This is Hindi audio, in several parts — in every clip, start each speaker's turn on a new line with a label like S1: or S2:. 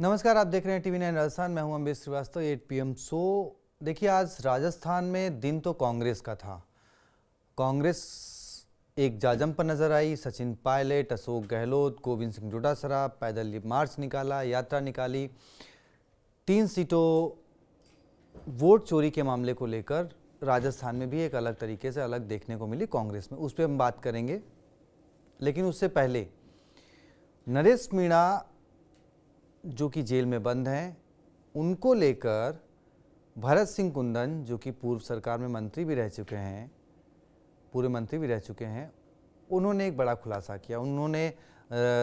S1: नमस्कार, आप देख रहे हैं टीवी 9 राजस्थान। मैं हूं अम्बेश श्रीवास्तव। 8 PM सो देखिए, आज राजस्थान में दिन तो कांग्रेस का था। कांग्रेस एक जाजम पर नजर आई। सचिन पायलट, अशोक गहलोत, गोविंद सिंह डोटासरा पैदल मार्च निकाला, यात्रा निकाली। 3 सीटों वोट चोरी के मामले को लेकर राजस्थान में भी एक अलग तरीके से अलग देखने को मिली कांग्रेस में। उस पर हम बात करेंगे, लेकिन उससे पहले नरेश मीणा जो कि जेल में बंद हैं, उनको लेकर भरत सिंह कुंदन जो कि पूर्व सरकार में मंत्री भी रह चुके हैं, पूर्व मंत्री भी रह चुके हैं, उन्होंने एक बड़ा खुलासा किया। उन्होंने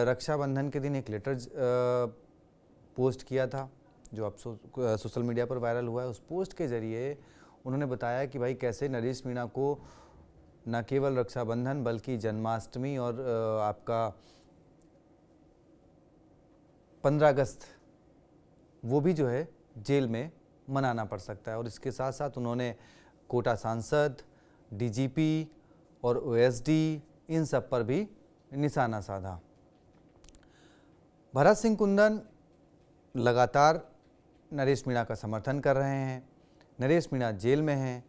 S1: रक्षाबंधन के दिन एक लेटर पोस्ट किया था, जो अब सोशल मीडिया पर वायरल हुआ है। उस पोस्ट के जरिए उन्होंने बताया कि भाई कैसे नरेश मीणा को न केवल रक्षाबंधन बल्कि जन्माष्टमी और आपका 15 अगस्त वो भी जो है जेल में मनाना पड़ सकता है। और इसके साथ साथ उन्होंने कोटा सांसद, डीजीपी और ओएसडी इन सब पर भी निशाना साधा। भरत सिंह कुंदन लगातार नरेश मीणा का समर्थन कर रहे हैं। नरेश मीणा जेल में हैं।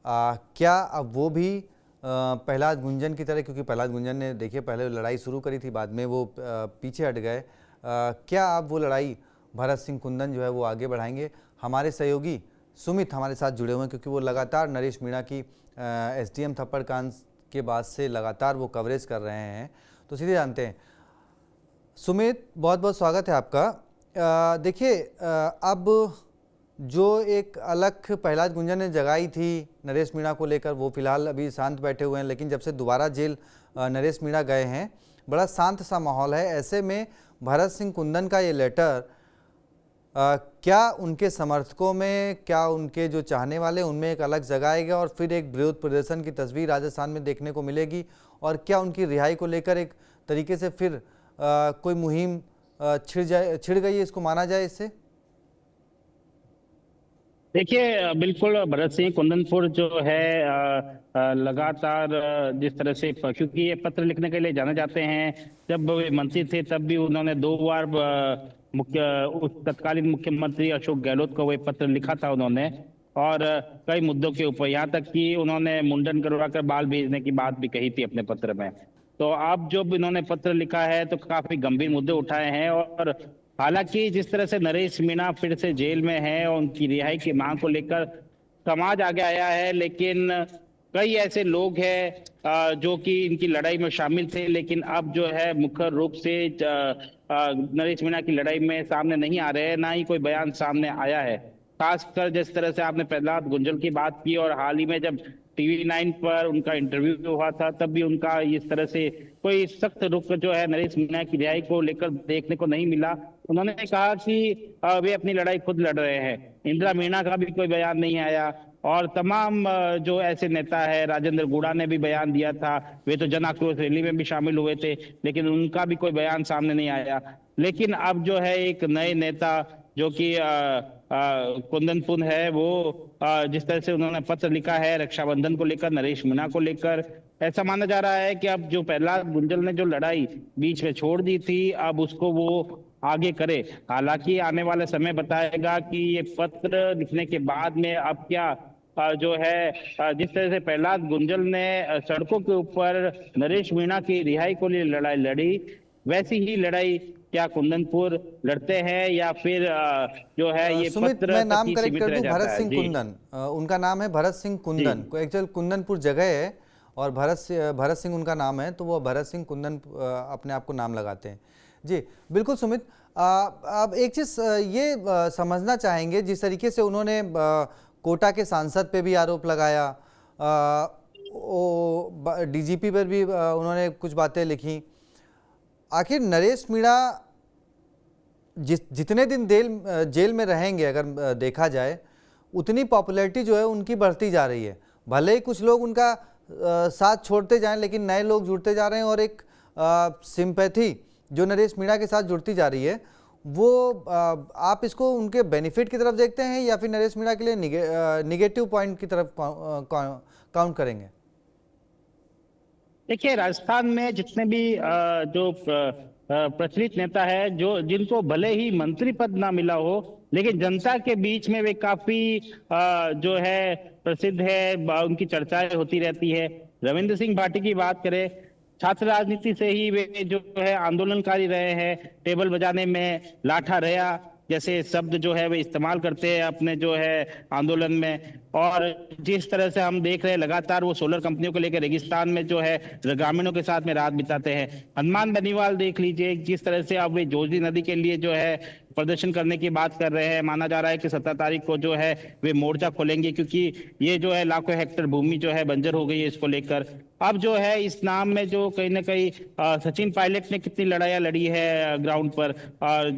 S1: क्या अब वो भी प्रहलाद गुंजन की तरह, क्योंकि प्रहलाद गुंजन ने देखिए पहले लड़ाई शुरू करी थी, बाद में वो पीछे हट गए, क्या अब वो लड़ाई भरत सिंह कुंदन जो है वो आगे बढ़ाएंगे? हमारे सहयोगी सुमित हमारे साथ जुड़े हुए हैं, क्योंकि वो लगातार नरेश मीणा की एसडीएम थप्पड़ कांड के बाद से लगातार वो कवरेज कर रहे हैं। तो सीधे जानते हैं। सुमित, बहुत बहुत स्वागत है आपका। देखिए, अब जो एक अलग प्रहलाद गुंजन ने जगाई थी नरेश मीणा को लेकर, वो फिलहाल अभी शांत बैठे हुए हैं, लेकिन जब से दोबारा जेल नरेश मीणा गए हैं, बड़ा शांत सा माहौल है। ऐसे में भरत सिंह कुंदन का ये लेटर क्या उनके समर्थकों में, क्या उनके जो चाहने वाले उनमें एक अलग जगाएगा और फिर एक विरोध प्रदर्शन की तस्वीर राजस्थान में देखने को मिलेगी? और क्या उनकी रिहाई को लेकर एक तरीके से फिर कोई मुहिम छिड़ गई है, इसको माना जाए इससे?
S2: देखिए, बिल्कुल भरत सिंह कुंदनपुर जो है लगातार जिस तरह से क्योंकि ये पत्र लिखने के लिए जाने जाते हैं। जब वे मंत्री थे तब भी उन्होंने 2 बार तत्कालीन मुख्यमंत्री अशोक गहलोत को वे पत्र लिखा था उन्होंने। और कई मुद्दों के ऊपर, यहाँ तक कि उन्होंने मुंडन करवाकर बाल भेजने की बात भी कही थी अपने पत्र में। तो अब जब इन्होंने पत्र लिखा है तो काफी गंभीर मुद्दे उठाए हैं। और हालांकि जिस तरह से नरेश मीणा फिर से जेल में है और उनकी रिहाई की मांग को लेकर समाज आगे आया है, लेकिन कई ऐसे लोग हैं जो कि इनकी लड़ाई में शामिल थे, लेकिन अब जो है मुख्य रूप से नरेश मीणा की लड़ाई में सामने नहीं आ रहे हैं, ना ही कोई बयान सामने आया है। खासकर जिस तरह से आपने प्रहलाद गुंजन की बात की, और हाल ही में जब टीवी 9 पर उनका इंटरव्यू हुआ था तब भी उनका इस तरह से कोई सख्त रुख जो है नरेश मीणा की रिहाई को लेकर देखने को नहीं मिला। उन्होंने कहा कि वे अपनी लड़ाई खुद लड़ रहे हैं। इंदिरा मीणा का भी कोई बयान नहीं आया। और तमाम जो ऐसे नेता है, राजेंद्र गुड़ा ने भी बयान दिया था, वे तो जन आक्रोश रैली में भी शामिल हुए थे, लेकिन उनका भी कोई बयान सामने नहीं आया। लेकिन अब जो है एक नए नेता जो कि कुंदनपुर है, वो जिस तरह से उन्होंने पत्र लिखा है रक्षाबंधन को लेकर, नरेश मीणा को लेकर, ऐसा माना जा रहा है कि अब जो प्रहलाद गुंजन ने जो लड़ाई बीच में छोड़ दी थी, अब उसको वो आगे करे। हालांकि आने वाले समय बताएगा कि ये पत्र लिखने के बाद में अब क्या जो है जिस तरह से प्रहलाद गुंजन ने सड़कों के ऊपर नरेश मीणा की रिहाई को लिए लड़ाई लड़ी, वैसी ही लड़ाई क्या कुंदनपुर लड़ते हैं, या फिर जो है ये
S1: सुमित,
S2: पत्र
S1: मैं
S2: तक
S1: नाम
S2: ही
S1: करेक्ट
S2: सीमित
S1: कर
S2: रह
S1: दूं, भरत
S2: जाता है?
S1: सिंह
S2: जी
S1: कुंदन, उनका नाम है भरत सिंह
S2: जी
S1: कुंदन। को एक्चुअल कुंदनपुर जगह है और भरत सिंह उनका नाम है, तो वो भरत सिंह कुंदन अपने आप को नाम लगाते हैं। जी बिल्कुल सुमित। अब एक चीज़ ये समझना चाहेंगे, जिस तरीके से उन्होंने कोटा के सांसद पे भी आरोप लगाया, डीजीपी पर भी उन्होंने कुछ बातें लिखी। आखिर नरेश मीणा जितने दिन जेल में रहेंगे, अगर देखा जाए, उतनी पॉपुलैरिटी जो है उनकी बढ़ती जा रही है। भले ही कुछ लोग उनका साथ छोड़ते जाएं, लेकिन नए लोग जुड़ते जा रहे हैं और एक सिंपैथी जो नरेश मीणा के साथ जुड़ती जा रही है, वो आप इसको उनके बेनिफिट की तरफ देखते हैं या फिर नरेश मीणा के लिए निगेटिव पॉइंट की तरफ काउंट करेंगे?
S2: देखिए, राजस्थान में जितने भी जो प्रचलित नेता है, जो जिनको भले ही मंत्री पद ना मिला हो, लेकिन जनता के बीच में वे काफी जो है प्रसिद्ध है, उनकी चर्चाएं होती रहती है। रविंद्र सिंह भाटी की बात करें, छात्र राजनीति से ही वे जो है आंदोलनकारी रहे हैं। टेबल बजाने में लाठा रया जैसे शब्द जो है वे इस्तेमाल करते हैं अपने जो है आंदोलन में। और जिस तरह से हम देख रहे हैं लगातार वो सोलर कंपनियों को लेकर रेगिस्तान में जो है ग्रामीणों के साथ में रात बिताते हैं। हनुमान बेनीवाल देख लीजिए, जिस तरह से अब वे जोजी नदी के लिए जो है प्रदर्शन करने की बात कर रहे हैं। माना जा रहा है कि 17 तारीख को जो है वे मोर्चा खोलेंगे, क्योंकि ये जो है लाखों हेक्टेयर भूमि जो है बंजर हो गई है। इसको लेकर अब जो है इस नाम में जो कहीं ना कहीं सचिन पायलट ने कितनी लड़ाइयां लड़ी है ग्राउंड पर, और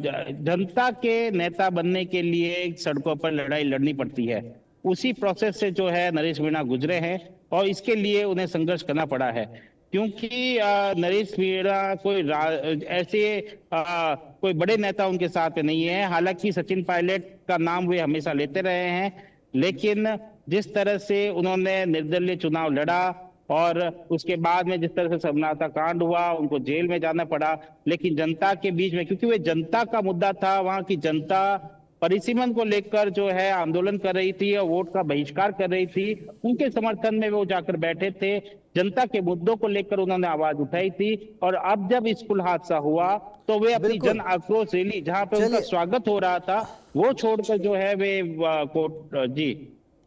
S2: जनता के नेता बनने के लिए सड़कों पर लड़ाई लड़नी पड़ती है। उसी प्रोसेस से जो है नरेश मीणा गुजरे हैं और इसके लिए उन्हें संघर्ष करना पड़ा है। क्योंकि नरेश मीणा कोई ऐसे कोई बड़े नेता उनके साथ में नहीं है। हालांकि सचिन पायलट का नाम वे हमेशा लेते रहे हैं, लेकिन जिस तरह से उन्होंने निर्दलीय चुनाव लड़ा और उसके बाद में जिस तरह से समनाता कांड हुआ, उनको जेल में जाना पड़ा, लेकिन जनता के बीच में, क्योंकि वे जनता का मुद्दा था, वहां की जनता परिसीमन को लेकर जो है आंदोलन कर रही थी और वोट का बहिष्कार कर रही थी, उनके समर्थन में वो जाकर बैठे थे। जनता के मुद्दों को लेकर उन्होंने आवाज उठाई थी। और अब जब स्कूल हादसा हुआ तो वे अपनी जन आक्रोश रैली, जहां पे उनका स्वागत हो रहा था, वो छोड़कर जो है वे कोर्ट। जी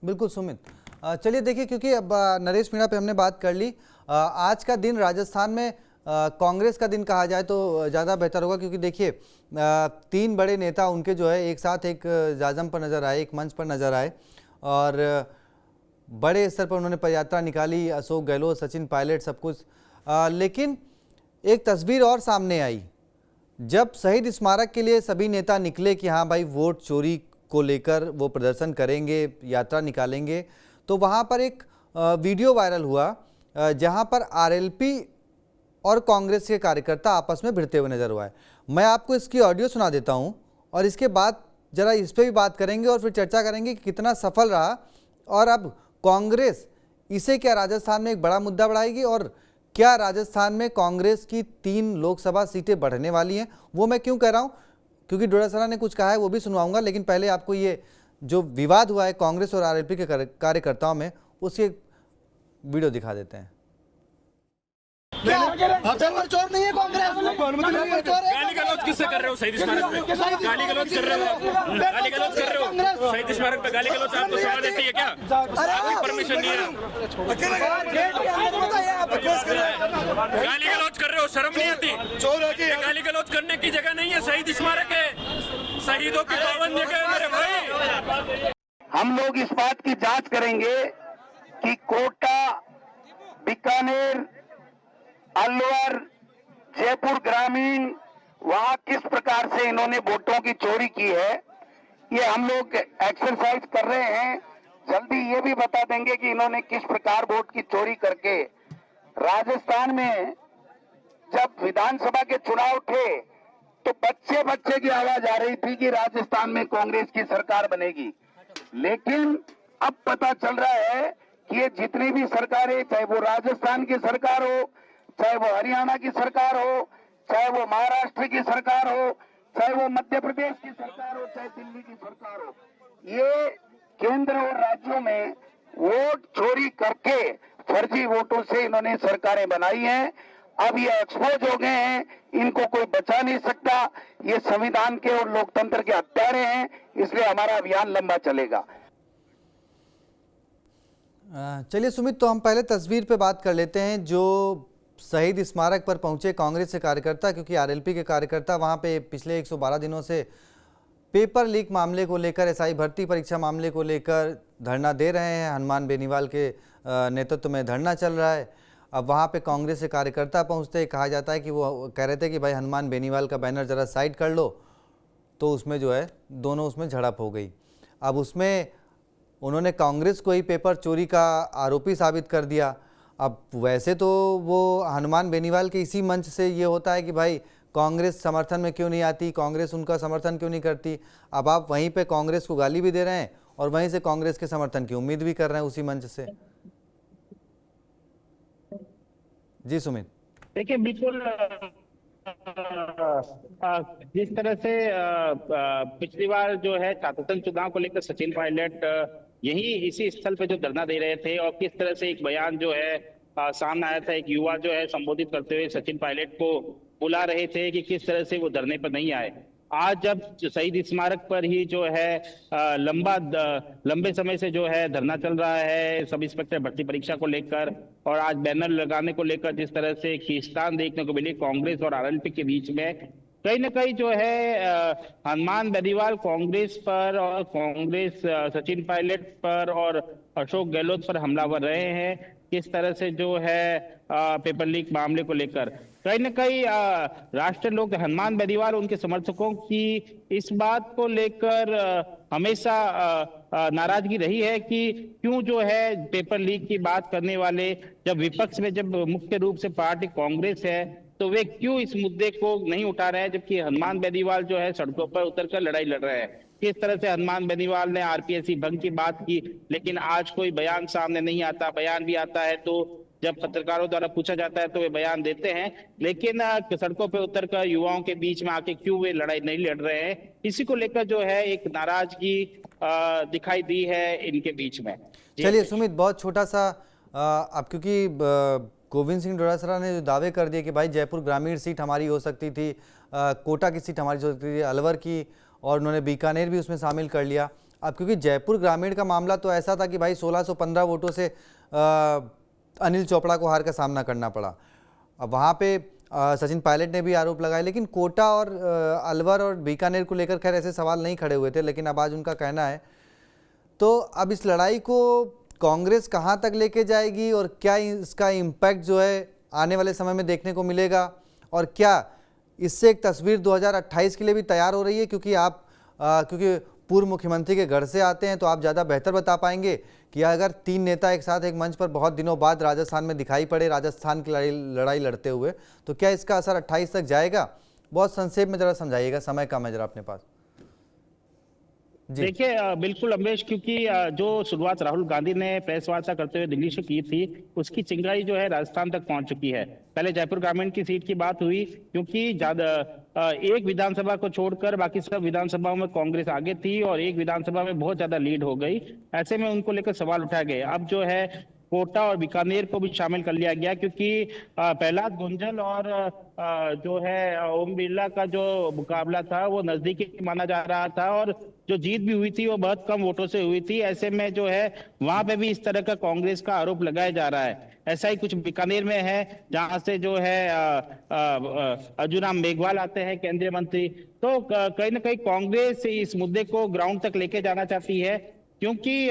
S1: बिल्कुल सुमित, चलिए देखिए, क्योंकि अब नरेश मीणा पे हमने बात कर ली। आज का दिन राजस्थान में कांग्रेस का दिन कहा जाए तो ज़्यादा बेहतर होगा, क्योंकि देखिए 3 बड़े नेता उनके जो है एक साथ एक जाजम पर नज़र आए, एक मंच पर नज़र आए और बड़े स्तर पर उन्होंने पदयात्रा निकाली। अशोक गहलोत, सचिन पायलट, सब कुछ। लेकिन एक तस्वीर और सामने आई जब शहीद स्मारक के लिए सभी नेता निकले कि हाँ भाई वोट चोरी को लेकर वो प्रदर्शन करेंगे, यात्रा निकालेंगे, तो वहाँ पर एक वीडियो वायरल हुआ जहाँ पर आरएलपी और कांग्रेस के कार्यकर्ता आपस में भिड़ते हुए नजर हुआ है। मैं आपको इसकी ऑडियो सुना देता हूं और इसके बाद जरा इस पर भी बात करेंगे और फिर चर्चा करेंगे कि कितना सफल रहा और अब कांग्रेस इसे क्या राजस्थान में एक बड़ा मुद्दा बढ़ाएगी और क्या राजस्थान में कांग्रेस की 3 लोकसभा सीटें बढ़ने वाली हैं। वो मैं क्यों कह रहा हूं, क्योंकि डोटासरा ने कुछ कहा है, वो भी सुनवाऊंगा, लेकिन पहले आपको ये जो विवाद हुआ है कांग्रेस और आरएलपी के कार्यकर्ताओं में, उसकी वीडियो दिखा देते हैं।
S3: चोर नहीं है कांग्रेस।
S4: गाली गलौज किससे कर रहे हो? शहीद स्मारक पे गाली गलौज कर रहे हो? गाली गलौज कर रहे हो? शहीद स्मारक पे गाली गलौज आपको सभा देती है क्या? आपकी परमिशन नहीं है? गाली गलौज कर रहे हो, शर्म नहीं आती? गाली गलौज करने की जगह नहीं है, शहीद स्मारक है, शहीदों की पावन जगह है मेरे भाई।
S5: हम लोग इस बात की जांच करेंगे कि कोटा, बीकानेर, अलवर, जयपुर ग्रामीण, वहां किस प्रकार से इन्होंने वोटों की चोरी की है। ये हम लोग एक्सरसाइज कर रहे हैं। जल्दी ये भी बता देंगे कि इन्होंने किस प्रकार वोट की चोरी करके। राजस्थान में जब विधानसभा के चुनाव थे तो बच्चे बच्चे की आवाज आ रही थी कि राजस्थान में कांग्रेस की सरकार बनेगी, लेकिन अब पता चल रहा है कि ये जितनी भी सरकारें, चाहे वो राजस्थान की सरकार हो, चाहे वो हरियाणा की सरकार हो, चाहे वो महाराष्ट्र की सरकार हो, चाहे वो मध्य प्रदेश की सरकार हो, चाहे दिल्ली की सरकार हो, ये केंद्र और राज्यों में वोट चोरी करके फर्जी वोटों से इन्होंने सरकारें बनाई हैं। अब ये एक्सपोज हो गए हैं, इनको कोई बचा नहीं सकता। ये संविधान के और लोकतंत्र के हत्यारे हैं, इसलिए हमारा अभियान लंबा चलेगा।
S1: चलिए सुमित, तो हम पहले तस्वीर पे बात कर लेते हैं जो शहीद स्मारक पर पहुंचे कांग्रेस के कार्यकर्ता, क्योंकि आरएलपी के कार्यकर्ता वहां पे पिछले 112 दिनों से पेपर लीक मामले को लेकर, एसआई भर्ती परीक्षा मामले को लेकर धरना दे रहे हैं। हनुमान बेनीवाल के नेतृत्व में धरना चल रहा है। अब वहाँ पे कांग्रेस के कार्यकर्ता पहुँचते, कहा जाता है कि वो कह रहे थे कि भाई हनुमान बेनीवाल का बैनर ज़रा साइड कर लो, तो उसमें जो है दोनों उसमें झड़प हो गई। अब उसमें उन्होंने कांग्रेस को ही पेपर चोरी का आरोपी साबित कर दिया। अब वैसे तो वो हनुमान बेनीवाल के इसी मंच से ये होता है कि भाई कांग्रेस समर्थन में क्यों नहीं आती, कांग्रेस उनका समर्थन क्यों नहीं करती। अब आप वहीं पे कांग्रेस को गाली भी दे रहे हैं और वहीं से कांग्रेस के समर्थन की उम्मीद भी कर रहे हैं उसी मंच से। जी सुमित।
S2: देखिए, बिल्कुल जिस तरह से पिछली बार जो है छात्र संघ चुनाव को लेकर सचिन पायलट यही इसी स्थल पे जो धरना दे रहे थे, और किस तरह से एक बयान जो है सामने आया था, एक युवा जो है संबोधित करते हुए सचिन पायलट को बुला रहे थे कि किस तरह से वो धरने पर नहीं आए। आज जब शहीद स्मारक पर ही जो है लंबे समय से जो है धरना चल रहा है सब इंस्पेक्टर भर्ती परीक्षा को लेकर, और आज बैनर लगाने को लेकर जिस तरह से खींचतान देखने को मिली कांग्रेस और आरएलपी के बीच में, कहीं ना कहीं जो है हनुमान बेनीवाल कांग्रेस पर और कांग्रेस सचिन पायलट पर और अशोक गहलोत पर हमलावर रहे हैं। किस तरह से जो है पेपर लीक मामले को लेकर कहीं ना कहीं राष्ट्रीय लोक हनुमान बेनीवाल उनके समर्थकों की इस बात को लेकर हमेशा नाराजगी रही है कि क्यों जो है पेपर लीक की बात करने वाले, जब विपक्ष में जब मुख्य रूप से पार्टी कांग्रेस है, तो वे क्यों इस मुद्दे को नहीं उठा रहे हैं, जबकि हनुमान बेनीवाल जो है सड़कों पर उतरकर लड़ाई लड़ रहे हैं। किस तरह से हनुमान बेनीवाल ने आरपीएससी भंग की बात की, लेकिन आज कोई बयान सामने नहीं आता। बयान भी आता है तो जब पत्रकारों द्वारा पूछा जाता है तो वे बयान देते हैं, लेकिन सड़कों पर उतरकर युवाओं के बीच में आके क्यों वे लड़ाई नहीं लड़ रहे हैं, इसी को लेकर जो है एक नाराजगी दिखाई दी है इनके बीच में।
S1: चलिए सुमित, बहुत छोटा सा अब क्योंकि गोविंद सिंह डोटासरा ने जो दावे कर दिए कि भाई जयपुर ग्रामीण सीट हमारी हो सकती थी, कोटा की सीट हमारी हो सकती थी, अलवर की, और उन्होंने बीकानेर भी उसमें शामिल कर लिया। अब क्योंकि जयपुर ग्रामीण का मामला तो ऐसा था कि भाई 1615 वोटों से अनिल चोपड़ा को हार का सामना करना पड़ा। अब वहाँ पे सचिन पायलट ने भी आरोप लगाए, लेकिन कोटा और अलवर और बीकानेर को लेकर खैर ऐसे सवाल नहीं खड़े हुए थे, लेकिन अब आज उनका कहना है। तो अब इस लड़ाई को कांग्रेस कहां तक लेके जाएगी और क्या इसका इम्पैक्ट जो है आने वाले समय में देखने को मिलेगा, और क्या इससे एक तस्वीर 2028 के लिए भी तैयार हो रही है? क्योंकि आप क्योंकि पूर्व मुख्यमंत्री के घर से आते हैं तो आप ज़्यादा बेहतर बता पाएंगे कि अगर तीन नेता एक साथ एक मंच पर बहुत दिनों बाद राजस्थान में दिखाई पड़े, राजस्थान की लड़ाई लड़ते हुए, तो क्या इसका असर 28 तक जाएगा? बहुत संक्षेप में जरा समझाइएगा, समय कम है जरा अपने पास।
S2: देखिए बिल्कुल अमरेश, क्योंकि जो शुरुआत राहुल गांधी ने प्रेस वार्ता करते हुए दिल्ली से की थी, उसकी चिंगारी जो है राजस्थान तक पहुंच चुकी है। पहले जयपुर ग्रामीण की सीट की बात हुई, क्योंकि ज्यादा एक विधानसभा को छोड़कर बाकी सब विधानसभाओं में कांग्रेस आगे थी और एक विधानसभा में बहुत ज्यादा लीड हो गई। ऐसे में उनको लेकर सवाल उठाए गए। अब जो है कोटा और बीकानेर को भी शामिल कर लिया गया, क्योंकि प्रहलाद गुंजल और जो है ओम बिरला का जो मुकाबला था वो नजदीकी माना जा रहा था, और जो जीत भी हुई थी वो बहुत कम वोटों से हुई थी। ऐसे में जो है वहां पे भी इस तरह का कांग्रेस का आरोप लगाया जा रहा है। ऐसा ही कुछ बीकानेर में है, जहां से जो है अर्जुन राम मेघवाल आते हैं, केंद्रीय मंत्री। तो कहीं ना कहीं कांग्रेस इस मुद्दे को ग्राउंड तक लेके जाना चाहती है, क्योंकि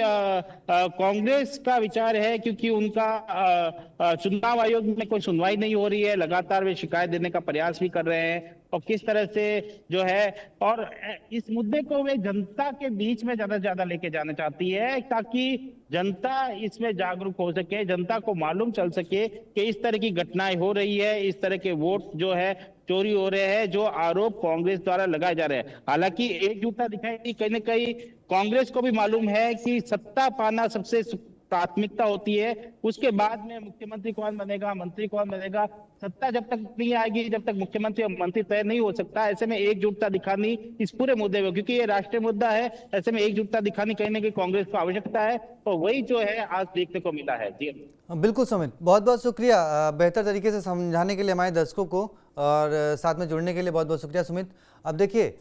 S2: कांग्रेस का विचार है, क्योंकि उनका चुनाव आयोग में कोई सुनवाई नहीं हो रही है, लगातार वे शिकायत देने का प्रयास भी कर रहे हैं, और किस तरह से जो है, और इस मुद्दे को वे जनता के बीच में ज्यादा से ज्यादा लेके जाना चाहती है, ताकि जनता इसमें जागरूक हो सके, जनता को मालूम चल सके कि इस तरह की घटनाएं हो रही है, इस तरह के वोट जो है चोरी हो रहे हैं, जो आरोप कांग्रेस द्वारा लगाए जा रहे हैं। हालांकि एकजुटता दिखाई दी, कहीं ना कहीं कांग्रेस को भी मालूम है कि सत्ता पाना सबसे प्राथमिकता होती है, उसके बाद में मुख्यमंत्री कौन बनेगा, मंत्री कौन बनेगा। सत्ता जब तक नहीं आएगी, जब तक मुख्यमंत्री और मंत्री तय नहीं हो सकता। ऐसे में एकजुटता दिखानी इस पूरे मुद्दे में, क्योंकि ये राष्ट्रीय मुद्दा है, ऐसे में एकजुटता दिखानी कहीं ना कहीं कांग्रेस को आवश्यकता है, और वही जो है आज देखने को मिला है। जी
S1: बिल्कुल सुमित, बहुत बहुत शुक्रिया बेहतर तरीके से समझाने के लिए हमारे दर्शकों को, और साथ में जुड़ने के लिए बहुत बहुत शुक्रिया सुमित। अब देखिए,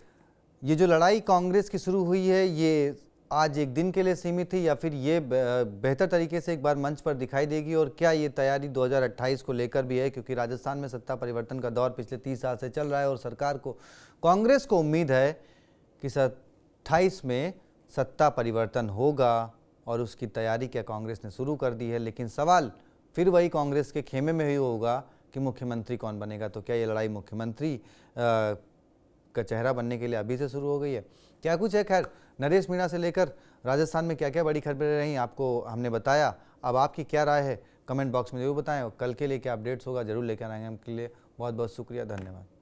S1: ये जो लड़ाई कांग्रेस की शुरू हुई है, ये आज एक दिन के लिए सीमित थी या फिर ये बेहतर तरीके से एक बार मंच पर दिखाई देगी, और क्या ये तैयारी 2028 को लेकर भी है? क्योंकि राजस्थान में सत्ता परिवर्तन का दौर पिछले 30 साल से चल रहा है, और सरकार को, कांग्रेस को उम्मीद है कि 28 में सत्ता परिवर्तन होगा, और उसकी तैयारी क्या कांग्रेस ने शुरू कर दी है। लेकिन सवाल फिर वही कांग्रेस के खेमे में ही होगा कि मुख्यमंत्री कौन बनेगा। तो क्या ये लड़ाई मुख्यमंत्री का चेहरा बनने के लिए अभी से शुरू हो गई है? क्या कुछ है? खैर, नरेश मीणा से लेकर राजस्थान में क्या क्या बड़ी खबरें रहीं आपको हमने बताया। अब आपकी क्या राय है कमेंट बॉक्स में जरूर बताएं, और कल के लिए क्या अपडेट्स होगा जरूर लेकर आएंगे हम के लिए। बहुत बहुत शुक्रिया, धन्यवाद।